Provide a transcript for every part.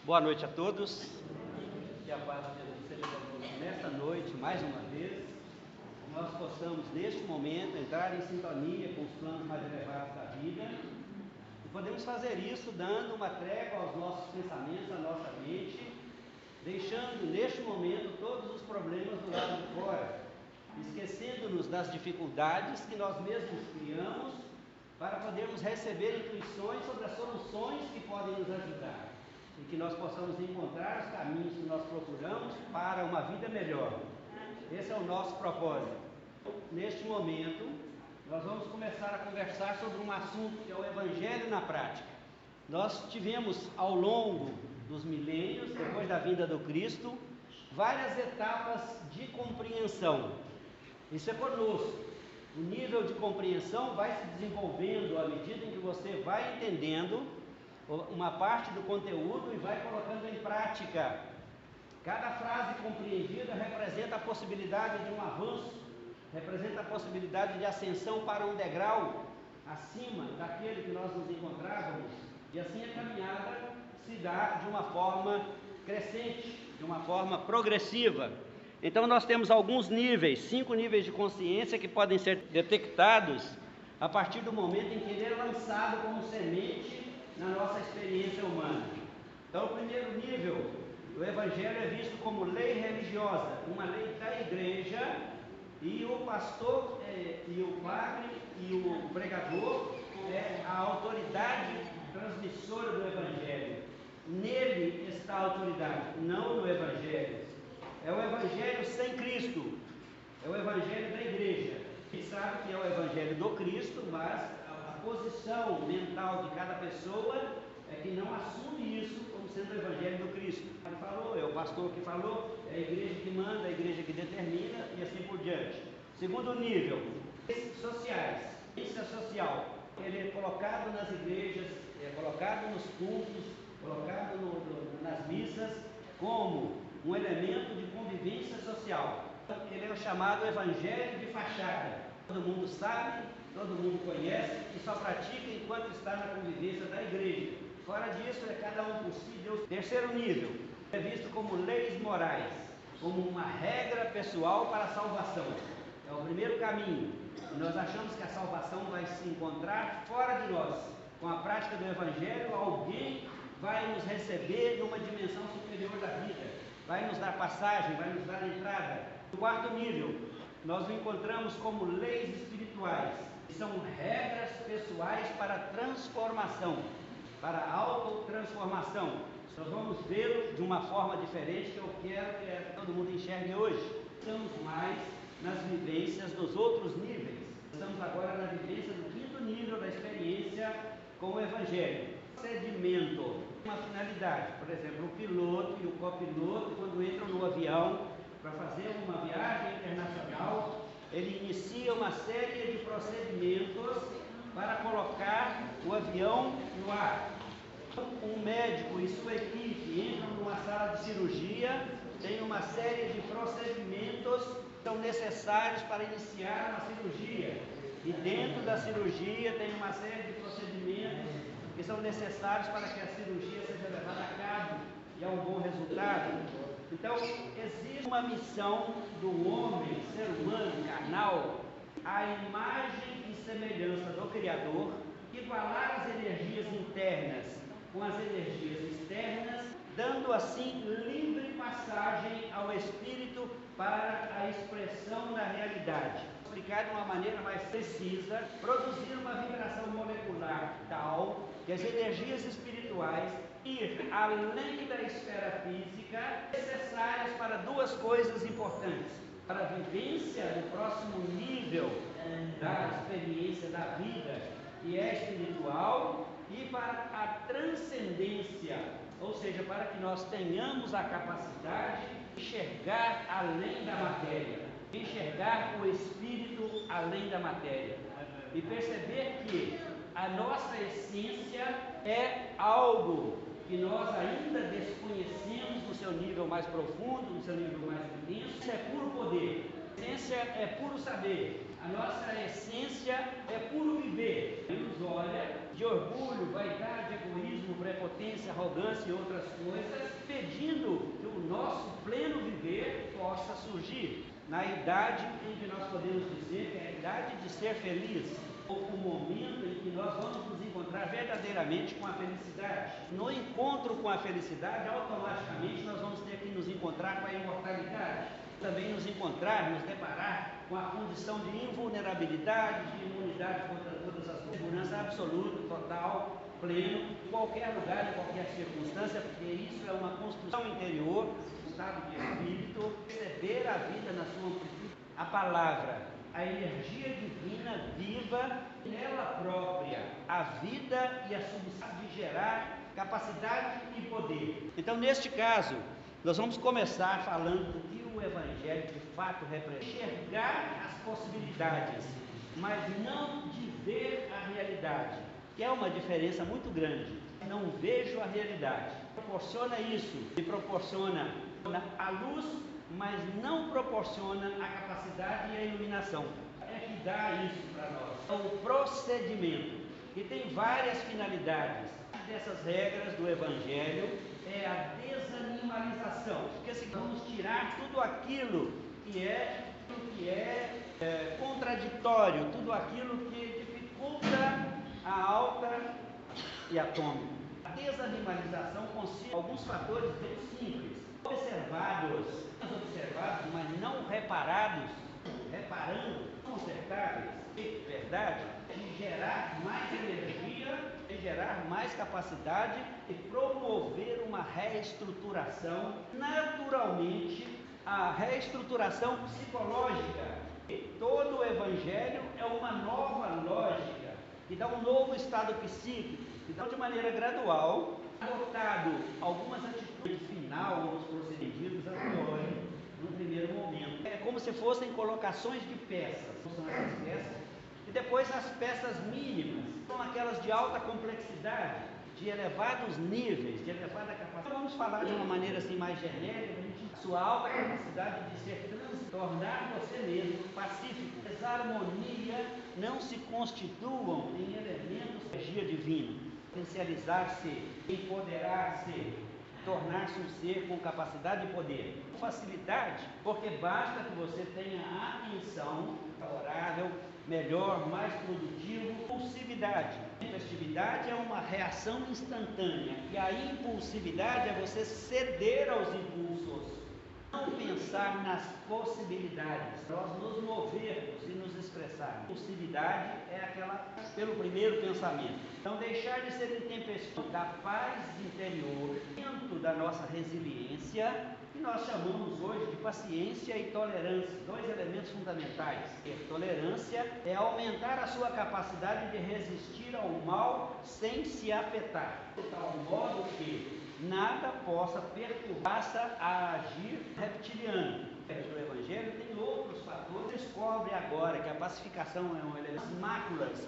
Boa noite a todos, que a paz de Deus seja conosco nesta noite, mais uma vez, que nós possamos neste momento entrar em sintonia com os planos mais elevados da vida, e podemos fazer isso dando uma trégua aos nossos pensamentos, à nossa mente, deixando neste momento todos os problemas do lado de fora, esquecendo-nos das dificuldades que nós mesmos criamos, para podermos receber intuições sobre as soluções que podem nos ajudar. E que nós possamos encontrar os caminhos que nós procuramos para uma vida melhor. Esse é o nosso propósito. Neste momento, nós vamos começar a conversar sobre um assunto que é o Evangelho na prática. Nós tivemos ao longo dos milênios, depois da vinda do Cristo, várias etapas de compreensão. Isso é conosco. O nível de compreensão vai se desenvolvendo à medida em que você vai entendendo uma parte do conteúdo e vai colocando em prática. Cada frase compreendida representa a possibilidade de um avanço, representa a possibilidade de ascensão para um degrau acima daquele que nós nos encontrávamos, e assim a caminhada se dá de uma forma crescente, de uma forma progressiva. Então nós temos alguns níveis, 5 níveis de consciência que podem ser detectados a partir do momento em que ele é lançado como semente na nossa experiência humana. Então, o primeiro nível do Evangelho é visto como lei religiosa, uma lei da igreja, e o pastor e o padre e o pregador é a autoridade transmissora do Evangelho. Nele está a autoridade, não no Evangelho. É o Evangelho sem Cristo, é o Evangelho da igreja. A gente sabe que é o Evangelho do Cristo, mas a posição mental de cada pessoa é que não assume isso como sendo o Evangelho do Cristo. Ele falou, é o pastor que falou, é a igreja que manda, é a igreja que determina e assim por diante. Segundo nível, sociais. Ciência social. Ele é colocado nas igrejas, é colocado nos cultos, colocado nas missas como um elemento de convivência social. Ele é o chamado Evangelho de fachada. Todo mundo sabe, todo mundo conhece e só pratica enquanto está na convivência da igreja. Fora disso, é cada um por si, Deus. Terceiro nível, é visto como leis morais, como uma regra pessoal para a salvação. É o primeiro caminho. E nós achamos que a salvação vai se encontrar fora de nós. Com a prática do Evangelho, alguém vai nos receber numa dimensão superior da vida, vai nos dar passagem, vai nos dar entrada. No quarto nível, nós o encontramos como leis espirituais, que são regras pessoais para transformação, para autotransformação. Nós vamos vê-lo de uma forma diferente que eu quero que todo mundo enxergue hoje. Estamos mais nas vivências dos outros níveis. Estamos agora na vivência do quinto nível da experiência com o Evangelho. Procedimento, uma finalidade. Por exemplo, o piloto e o copiloto, quando entram no avião para fazer uma viagem internacional, ele inicia uma série de procedimentos para colocar o avião no ar. Um médico e sua equipe entram numa sala de cirurgia, tem uma série de procedimentos que são necessários para iniciar uma cirurgia. E dentro da cirurgia tem uma série de procedimentos que são necessários para que a cirurgia seja levada a cabo e a um bom resultado. Então, existe uma missão do homem, ser humano, carnal, a imagem e semelhança do Criador, igualar as energias internas com as energias externas, dando assim livre passagem ao espírito para a expressão da realidade. Explicar de uma maneira mais precisa, produzir uma vibração molecular tal que as energias espirituais ir além da esfera física, necessárias para duas coisas importantes: para a vivência do próximo nível da experiência da vida, que é espiritual, e para a transcendência, ou seja, para que nós tenhamos a capacidade de enxergar além da matéria, enxergar o espírito além da matéria, e perceber que a nossa essência é algo que nós ainda desconhecemos no seu nível mais profundo, no seu nível mais intenso. Isso é puro poder, a essência é puro saber, a nossa essência é puro viver. Ele nos olha de orgulho, vaidade, egoísmo, prepotência, arrogância e outras coisas, pedindo que o nosso pleno viver possa surgir na idade em que nós podemos dizer que é a idade de ser feliz, ou o momento em que nós vamos nos encontrar verdadeiramente com a felicidade. No encontro com a felicidade, automaticamente nós vamos ter que nos encontrar com a imortalidade, também nos encontrar, nos deparar com a condição de invulnerabilidade, de imunidade contra todas as coisas, segurança absoluta, total, pleno, em qualquer lugar, em qualquer circunstância, porque isso é uma construção interior, um estado de espírito, receber a vida na sua amplitude, a palavra, a energia divina viva nela própria, a vida e a substância de gerar capacidade e poder. Então, neste caso, nós vamos começar falando do que o Evangelho de fato representa. Enxergar as possibilidades, mas não de ver a realidade, que é uma diferença muito grande. Não vejo a realidade. Proporciona isso, e proporciona a luz, mas não proporciona a capacidade e a iluminação. É que dá isso para nós. É o procedimento, que tem várias finalidades. Dessas regras do Evangelho é a desanimalização, porque assim, vamos tirar tudo aquilo que é contraditório, tudo aquilo que dificulta a alta e a tônica. A desanimalização consiste em alguns fatores bem simples, observados, mas não reparados, consertáveis, verdade, de gerar mais energia, de gerar mais capacidade e promover uma reestruturação, naturalmente, a reestruturação psicológica. Todo o Evangelho é uma nova lógica, que dá um novo estado psíquico, que dá de maneira gradual, adotado algumas atitudes final, os procedimentos atuais, no primeiro momento. É como se fossem colocações de peças, são essas peças, e depois as peças mínimas, são aquelas de alta complexidade, de elevados níveis, de elevada capacidade. Vamos falar de uma maneira assim mais genérica, sua alta capacidade de ser tornar você mesmo pacífico. Desarmonia não se constituam em elementos de energia divina. Potencializar-se, empoderar-se, tornar-se um ser com capacidade e poder. Facilidade, porque basta que você tenha atenção favorável, melhor, mais produtivo. Impulsividade. Impulsividade é uma reação instantânea, e a impulsividade é você ceder aos impulsos, não pensar nas possibilidades, nós nos movermos e nos expressarmos. Impulsividade é aquela pelo primeiro pensamento. Então, deixar de ser intempestivo, da paz interior, dentro da nossa resiliência, que nós chamamos hoje de paciência e tolerância, dois elementos fundamentais. A tolerância é aumentar a sua capacidade de resistir ao mal sem se afetar, de tal modo que nada possa perturbar-se a agir reptiliano. O Evangelho tem outros fatores. Descobre agora que a pacificação é um elemento.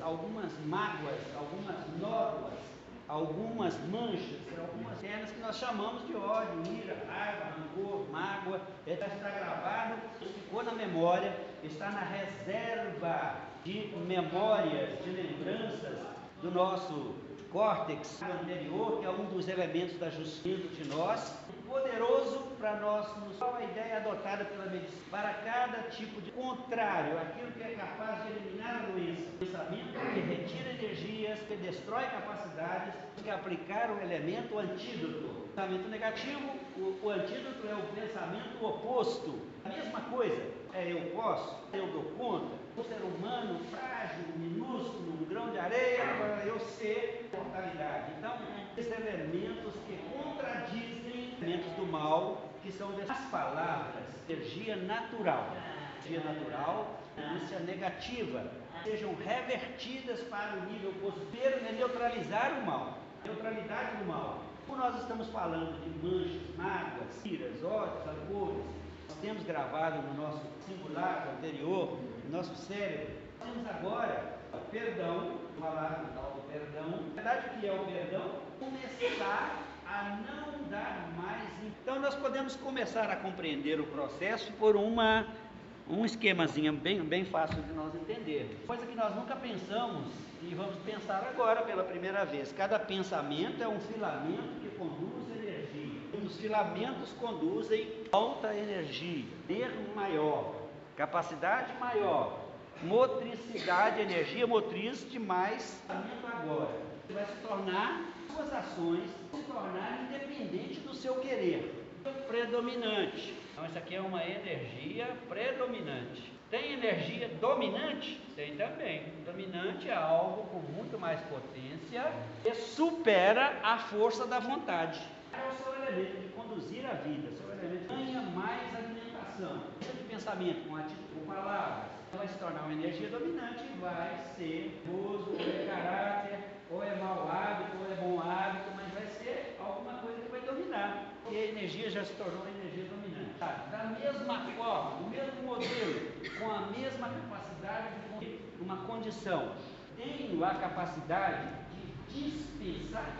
Algumas mágoas, algumas nódoas, algumas manchas, algumas cenas que nós chamamos de ódio, ira, raiva, rancor, mágoa, está gravado, ficou na memória, está na reserva de memórias, de lembranças do nosso córtex anterior, que é um dos elementos da justiça de nós, poderoso para nós, qual a ideia adotada pela medicina, para cada tipo de contrário, aquilo que é capaz de eliminar a doença, pensamento que retira energias, que destrói capacidades, que aplicar o elemento antídoto. Pensamento negativo, o antídoto é o pensamento oposto. A mesma coisa, eu posso, eu dou conta, um ser humano frágil, minúsculo, um grão de areia, para eu ser mortalidade. Então, esses elementos que contradizem elementos do mal, que são as palavras, energia natural, energia negativa, sejam revertidas para o nível positivo, é neutralizar o mal, neutralidade do mal. Como nós estamos falando de manchas, mágoas, iras, ódios, rancores, nós temos gravado no nosso singular anterior, no nosso cérebro, temos agora o perdão, falar do tal do perdão. A verdade que é o perdão, começar a não dar mais. Então nós podemos começar a compreender o processo por uma um esquemazinho bem fácil de nós entender. Coisa que nós nunca pensamos e vamos pensar agora pela primeira vez. Cada pensamento é um filamento que conduz energia. Os filamentos conduzem alta energia, poder maior, capacidade maior, motricidade, energia motriz de mais agora. Vai se tornar, suas ações se tornar independente do seu querer, predominante. Então isso aqui é uma energia predominante. Tem energia dominante? Tem também. Dominante é algo com muito mais potência e supera a força da vontade. É o seu elemento de conduzir a vida, seu elemento ganha mais alimentação. De pensamento, com atitude, com palavras, vai se tornar uma energia dominante e vai ser uso, ou é caráter, ou é mau hábito, ou é bom hábito, mas vai ser alguma coisa que vai dominar. E a energia já se tornou uma energia dominante. Da mesma forma, do mesmo modelo, com a mesma capacidade de uma condição, tenho a capacidade de dispensar.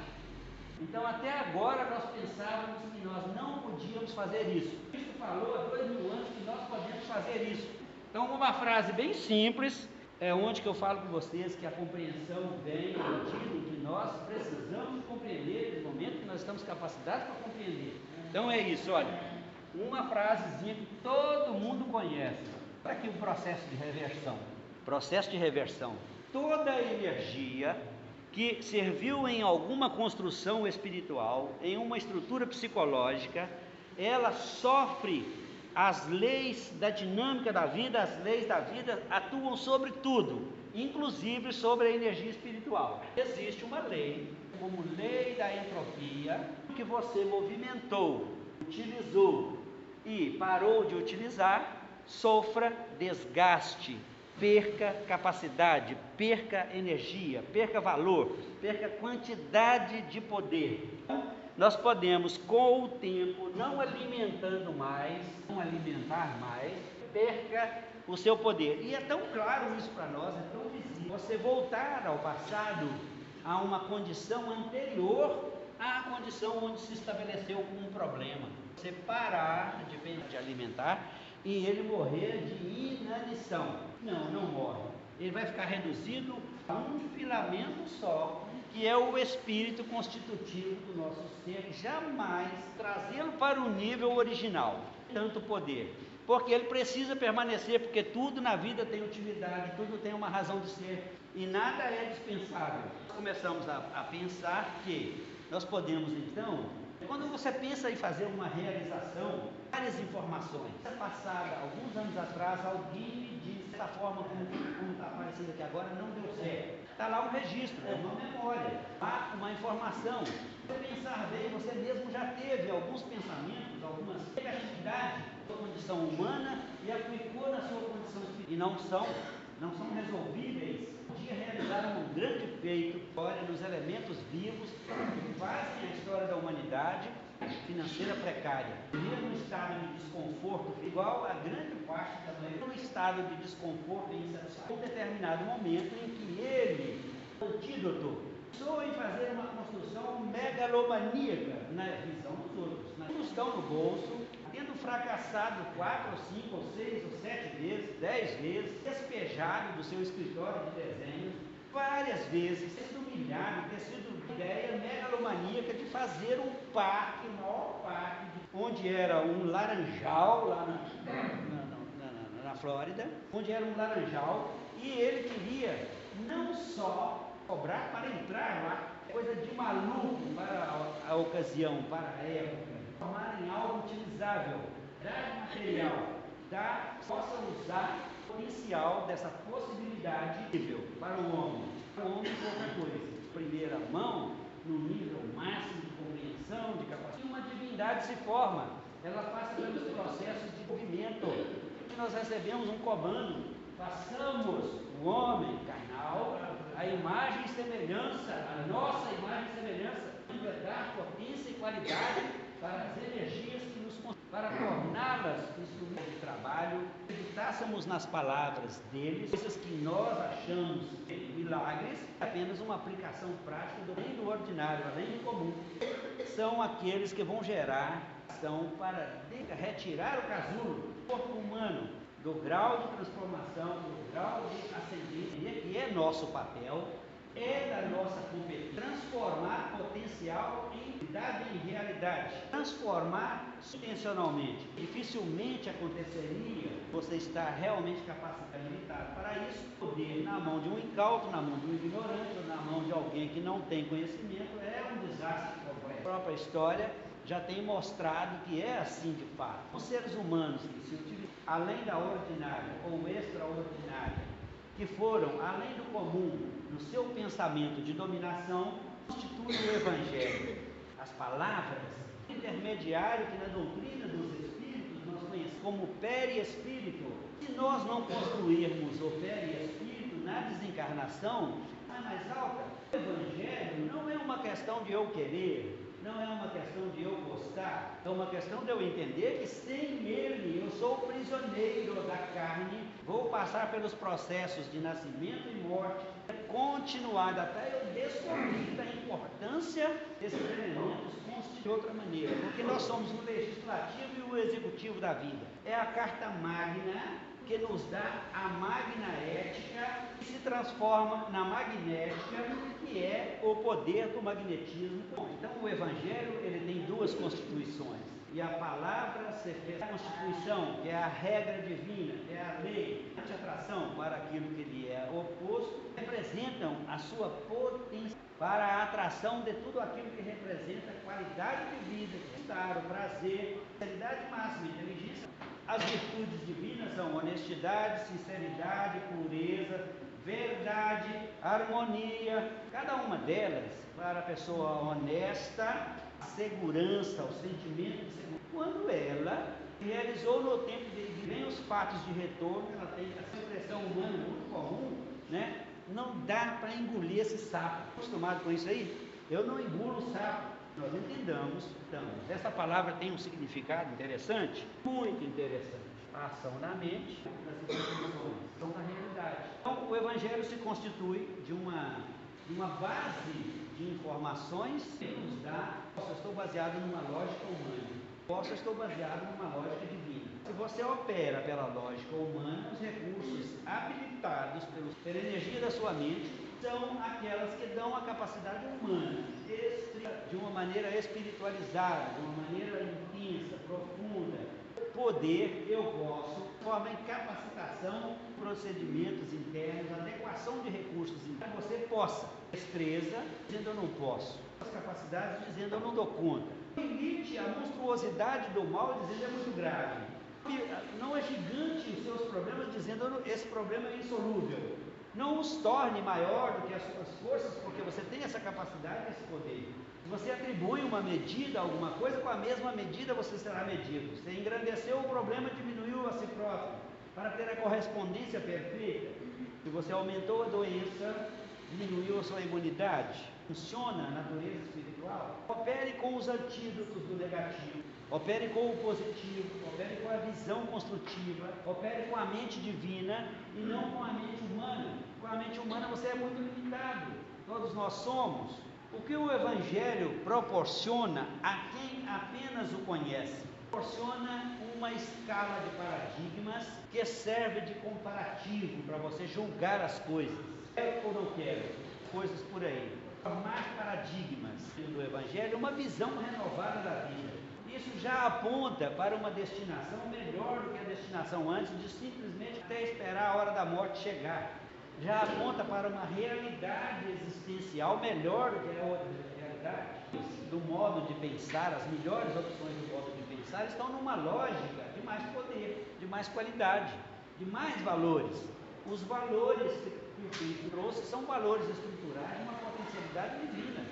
Então até agora nós pensávamos que nós não podíamos fazer isso. Cristo falou há 2000 anos que nós podemos fazer isso. Então uma frase bem simples, é onde que eu falo com vocês que a compreensão vem no sentido que nós precisamos compreender nesse momento que nós estamos capacitados para compreender. Então é isso, olha. Uma frasezinha que todo mundo conhece. Olha aqui o processo de reversão. Processo de reversão. Toda energia que serviu em alguma construção espiritual, em uma estrutura psicológica, ela sofre as leis da dinâmica da vida, as leis da vida atuam sobre tudo, inclusive sobre a energia espiritual. Existe uma lei, como lei da entropia, que você movimentou, utilizou e parou de utilizar, sofra desgaste, perca capacidade, perca energia, perca valor, perca quantidade de poder. Nós podemos, com o tempo, não alimentar mais, perca o seu poder. E é tão claro isso para nós, é tão visível. Você voltar ao passado, a uma condição anterior à condição onde se estabeleceu um problema. Você parar de alimentar e ele morrer de inanição. Não morre. Ele vai ficar reduzido a um filamento só, que é o espírito constitutivo do nosso ser, jamais trazê-lo para o nível original, tanto poder, porque ele precisa permanecer, porque tudo na vida tem utilidade, tudo tem uma razão de ser, e nada é dispensável. Começamos a pensar que nós podemos então, quando você pensa em fazer uma realização, várias informações. Passada, alguns anos atrás, alguém me disse, dessa forma como está aparecendo aqui agora, não deu certo. Está lá um registro, é uma memória, há uma informação. Se você pensar bem, você mesmo já teve alguns pensamentos, algumas atividades da sua condição humana e aplicou na sua condição espiritual. E não são resolvíveis. Podia realizar um grande feito, olha, nos elementos vivos que fazem a história da humanidade financeira precária. Mesmo estado de desconforto, igual a grande parte da maioria, um estado de desconforto e insatisfação, em um determinado momento em que ele, antídoto, pensou em fazer uma construção megalomaníaca na visão dos outros, na construção no bolso, tendo fracassado 4, ou 5, ou 6, ou 7 vezes, 10 vezes, despejado do seu escritório de desenho, várias vezes, sido humilhado, ter sido ideia megalomaníaca de fazer um parque, o maior parque, onde era um laranjal, lá na Flórida, onde era um laranjal, e ele queria não só cobrar para entrar lá, coisa de maluco para a ocasião, para a época, formar em algo utilizável, dar material, possa usar o potencial dessa possibilidade para o homem qualquer coisa. Primeira mão, no nível máximo de compreensão, de capacidade, uma divindade se forma, ela passa pelos processos de movimento, e nós recebemos um comando, façamos o homem carnal, a imagem e semelhança, a nossa imagem e semelhança, para dar potência e qualidade para as energias que nos para torná-las instrumentos de trabalho, acreditássemos nas palavras deles, coisas que nós achamos milagres, apenas uma aplicação prática além do ordinário, além do comum. São aqueles que vão gerar ação para retirar o casulo do corpo humano, do grau de transformação, do grau de ascendência, que é nosso papel, é da nossa competência, transformar potencial em realidade, transformar intencionalmente. Dificilmente aconteceria você estar realmente capacitado, habilitado para isso, poder na mão de um incauto, na mão de um ignorante, ou na mão de alguém que não tem conhecimento, é um desastre completo. A própria história já tem mostrado que é assim de fato. Os seres humanos que se utilizam além da ordinária ou extraordinária, que foram além do comum no seu pensamento de dominação, constituem o Evangelho. As palavras, intermediário que na doutrina dos Espíritos nós conhecemos como perispírito. Se nós não construirmos o perispírito na desencarnação, é mais alta. O Evangelho não é uma questão de eu querer, não é uma questão de eu gostar, é uma questão de eu entender que sem ele eu sou prisioneiro da carne, vou passar pelos processos de nascimento e morte, continuado até eu descobrir a importância desses elementos de outra maneira, porque nós somos o legislativo e o executivo da vida. É a carta magna que nos dá a magna ética, que se transforma na magnética, que é o poder do magnetismo. Então o Evangelho ele tem duas constituições, e a palavra se fez a constituição, que é a regra divina, que é a lei de atração para aquilo que lhe é oposto, representam a sua potência para a atração de tudo aquilo que representa qualidade de vida, bem-estar, o prazer, realidade máxima, inteligência. As virtudes divinas são honestidade, sinceridade, pureza, verdade, harmonia. Cada uma delas, para a pessoa honesta, a segurança, o sentimento de segurança. Quando ela realizou no tempo de vem os fatos de retorno, ela tem essa expressão humana muito comum, né? Não dá para engolir esse sapo. Acostumado com isso aí? Eu não engulo o sapo. Nós entendamos, então, essa palavra tem um significado interessante, muito interessante. A ação da mente, das informações, ação da realidade. Então, o Evangelho se constitui de uma base de informações que nos dá, eu estou baseado numa lógica humana, eu estou baseado numa lógica divina. Se você opera pela lógica humana, os recursos habilitados pela energia da sua mente são aquelas que dão a capacidade humana, de uma maneira espiritualizada, de uma maneira intensa, profunda, poder, eu posso, forma em capacitação, procedimentos internos, adequação de recursos internos, você possa, destreza, dizendo eu não posso, as capacidades dizendo eu não dou conta, limite a monstruosidade do mal dizendo é muito grave, não é gigante os seus problemas dizendo esse problema é insolúvel. Não os torne maior do que as suas forças, porque você tem essa capacidade, esse poder. Se você atribui uma medida a alguma coisa, com a mesma medida você será medido. Você engrandeceu o problema, diminuiu a si próprio, para ter a correspondência perfeita. Se você aumentou a doença, diminuiu a sua imunidade. Funciona a natureza espiritual. Opere com os antídotos do negativo. Opere com o positivo, opere com a visão construtiva, opere com a mente divina e não com a mente humana. Com a mente humana você é muito limitado, todos nós somos. O que o Evangelho proporciona a quem apenas o conhece? Proporciona uma escala de paradigmas que serve de comparativo para você julgar as coisas. Quero ou não quero? Coisas por aí. Formar paradigmas do Evangelho, uma visão renovada da vida. Isso já aponta para uma destinação melhor do que a destinação antes de simplesmente até esperar a hora da morte chegar. Já aponta para uma realidade existencial melhor do que a outra realidade. Do modo de pensar, as melhores opções do modo de pensar estão numa lógica de mais poder, de mais qualidade, de mais valores. Os valores que o Cristo trouxe são valores estruturais de uma potencialidade divina.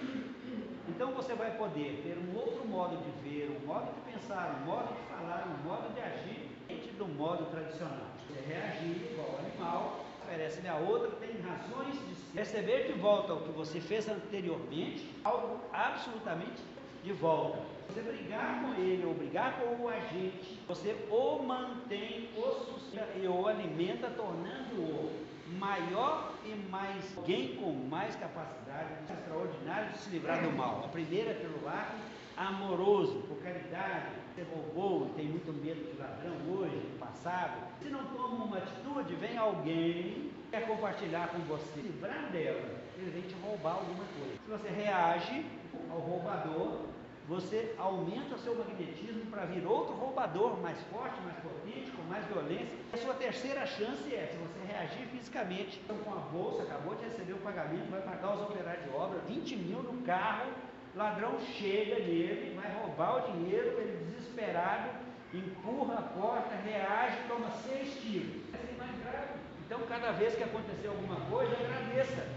Então você vai poder ter um outro modo de ver, um modo de pensar, um modo de falar, um modo de agir, diferente do modo tradicional. Você reagir igual ao animal, oferece-lhe a outra, tem razões de receber de volta o que você fez anteriormente, algo absolutamente de volta. Você brigar com ele ou brigar com o agente, você o mantém, o sustenta e o alimenta, tornando-o maior e mais alguém com mais capacidade extraordinária de se livrar do mal. A primeira é pelo ato amoroso, por caridade. cidade, você roubou e tem muito medo de ladrão hoje, no passado. Se não toma uma atitude, vem alguém que quer compartilhar com você, livrar dela, ele vem te roubar alguma coisa. Se você reage ao roubador, você aumenta o seu magnetismo para vir outro roubador mais forte, mais potente, com mais violência. A sua terceira chance é, se você reagir fisicamente, então com a bolsa, acabou de receber o pagamento, vai pagar os operários de obra, 20 mil no carro, ladrão chega nele, vai roubar o dinheiro, ele desesperado, empurra a porta, reage, toma 6 tiros. É mais grave. Então, cada vez que acontecer alguma coisa, agradeça.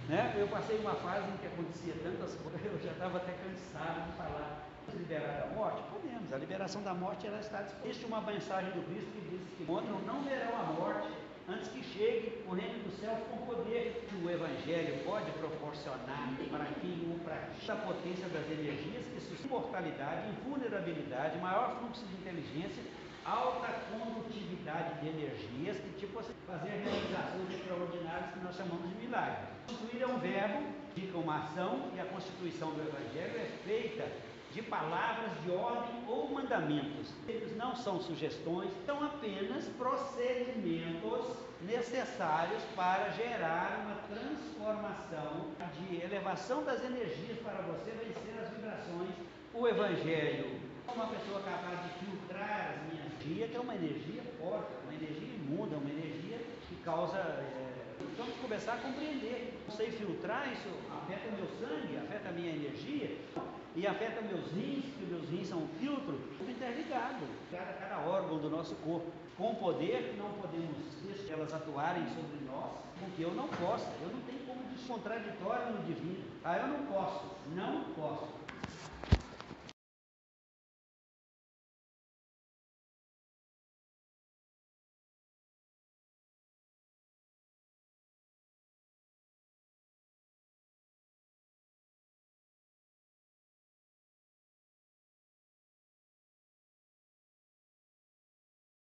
Né? Eu passei uma fase em que acontecia tantas coisas, eu já estava até cansado de falar. Liberar da morte? Podemos. A liberação da morte ela está disponível. Existe uma mensagem do Cristo que diz que outros não verão a morte antes que chegue o reino dos céus com poder. O Evangelho pode proporcionar para quem o pratica a potência das energias que suscitam imortalidade, invulnerabilidade, maior fluxo de inteligência, alta condutividade de energias, que tipo fazer realizações extraordinárias que nós chamamos de milagre. Constituir é um verbo, indica uma ação, e a constituição do Evangelho é feita de palavras de ordem ou mandamentos. Eles não são sugestões, são apenas procedimentos necessários para gerar uma transformação de elevação das energias para você vencer as vibrações. O Evangelho é uma pessoa capaz de filtrar as minhas energias, que é uma energia forte, uma energia imunda, uma energia que causa... Vamos começar a compreender. Eu sei filtrar, isso afeta meu sangue, afeta a minha energia e afeta meus rins, porque meus rins são um filtro, tudo interligado, cada órgão do nosso corpo. Com poder, não podemos deixar elas atuarem sobre nós, porque eu não posso, eu não tenho como contraditório no divino. Eu não posso.